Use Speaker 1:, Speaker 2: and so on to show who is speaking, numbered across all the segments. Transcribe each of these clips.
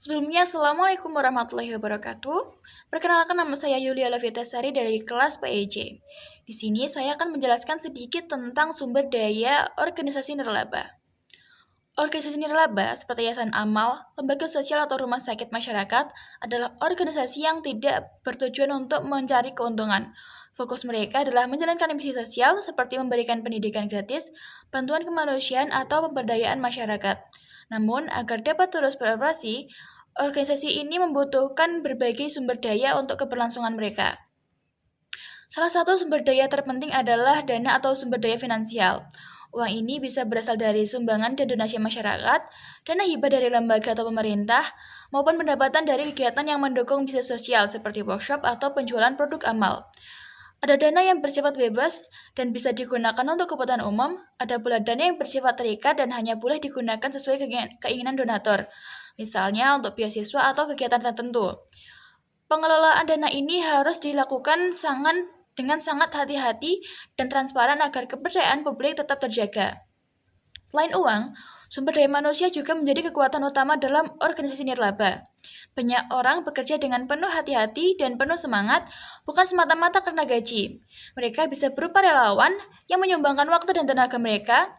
Speaker 1: Sebelumnya, Assalamualaikum warahmatullahi wabarakatuh. Perkenalkan, nama saya Yulia Lavitasari dari kelas PEJ. Di sini saya akan menjelaskan sedikit tentang sumber daya organisasi nirlaba. Organisasi nirlaba seperti Yayasan Amal, lembaga sosial atau rumah sakit masyarakat adalah organisasi yang tidak bertujuan untuk mencari keuntungan. Fokus mereka adalah menjalankan misi sosial seperti memberikan pendidikan gratis, bantuan kemanusiaan, atau pemberdayaan masyarakat. Namun, agar dapat terus beroperasi, organisasi ini membutuhkan berbagai sumber daya untuk keberlangsungan mereka. Salah satu sumber daya terpenting adalah dana atau sumber daya finansial. Uang ini bisa berasal dari sumbangan dan donasi masyarakat, dana hibah dari lembaga atau pemerintah, maupun pendapatan dari kegiatan yang mendukung bisnis sosial seperti workshop atau penjualan produk amal. Ada dana yang bersifat bebas dan bisa digunakan untuk kebutuhan umum, ada pula dana yang bersifat terikat dan hanya boleh digunakan sesuai keinginan donatur, misalnya untuk beasiswa atau kegiatan tertentu. Pengelolaan dana ini harus dilakukan dengan sangat hati-hati dan transparan agar kepercayaan publik tetap terjaga. Selain uang, sumber daya manusia juga menjadi kekuatan utama dalam organisasi nirlaba. Banyak orang bekerja dengan penuh hati-hati dan penuh semangat, bukan semata-mata karena gaji. Mereka bisa berupa relawan yang menyumbangkan waktu dan tenaga mereka,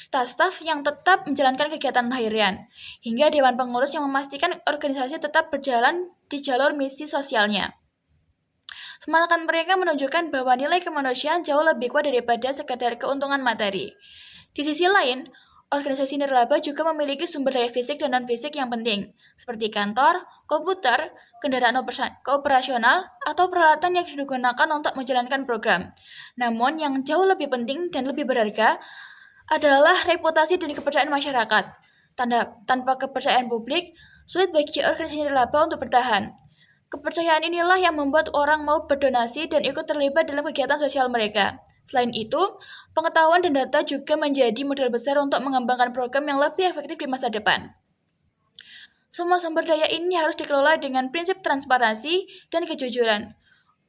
Speaker 1: staf yang tetap menjalankan kegiatan harian, hingga dewan pengurus yang memastikan organisasi tetap berjalan di jalur misi sosialnya. Semangat mereka menunjukkan bahwa nilai kemanusiaan jauh lebih kuat daripada sekadar keuntungan materi. Di sisi lain, organisasi nirlaba juga memiliki sumber daya fisik dan non-fisik yang penting, seperti kantor, komputer, kendaraan operasional, atau peralatan yang digunakan untuk menjalankan program. Namun, yang jauh lebih penting dan lebih berharga adalah reputasi dan kepercayaan masyarakat. Tanpa kepercayaan publik, sulit bagi organisasi nirlaba untuk bertahan. Kepercayaan inilah yang membuat orang mau berdonasi dan ikut terlibat dalam kegiatan sosial mereka. Selain itu, pengetahuan dan data juga menjadi modal besar untuk mengembangkan program yang lebih efektif di masa depan. Semua sumber daya ini harus dikelola dengan prinsip transparansi dan kejujuran.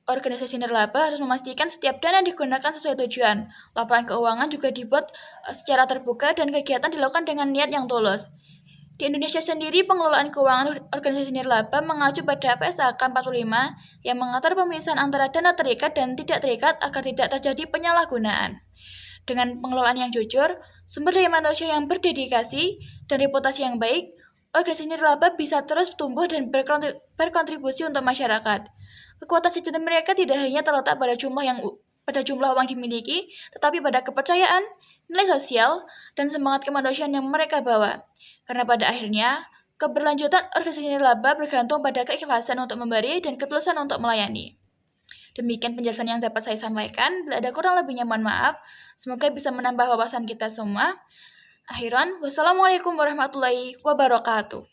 Speaker 1: Organisasi nirlaba harus memastikan setiap dana digunakan sesuai tujuan. Laporan keuangan juga dibuat secara terbuka dan kegiatan dilakukan dengan niat yang tulus. Di Indonesia sendiri, pengelolaan keuangan organisasi nirlaba mengacu pada PSAK 45 yang mengatur pemisahan antara dana terikat dan tidak terikat agar tidak terjadi penyalahgunaan. Dengan pengelolaan yang jujur, sumber daya manusia yang berdedikasi, dan reputasi yang baik, organisasi nirlaba bisa terus tumbuh dan berkontribusi untuk masyarakat. Kekuatan sejati mereka tidak hanya terletak pada jumlah uang dimiliki, tetapi pada kepercayaan, nilai sosial, dan semangat kemanusiaan yang mereka bawa. Karena pada akhirnya, keberlanjutan organisasi nirlaba bergantung pada keikhlasan untuk memberi dan ketulusan untuk melayani. Demikian penjelasan yang dapat saya sampaikan. Bila ada kurang lebihnya, mohon maaf. Semoga bisa menambah wawasan kita semua. Akhiran, wassalamualaikum warahmatullahi wabarakatuh.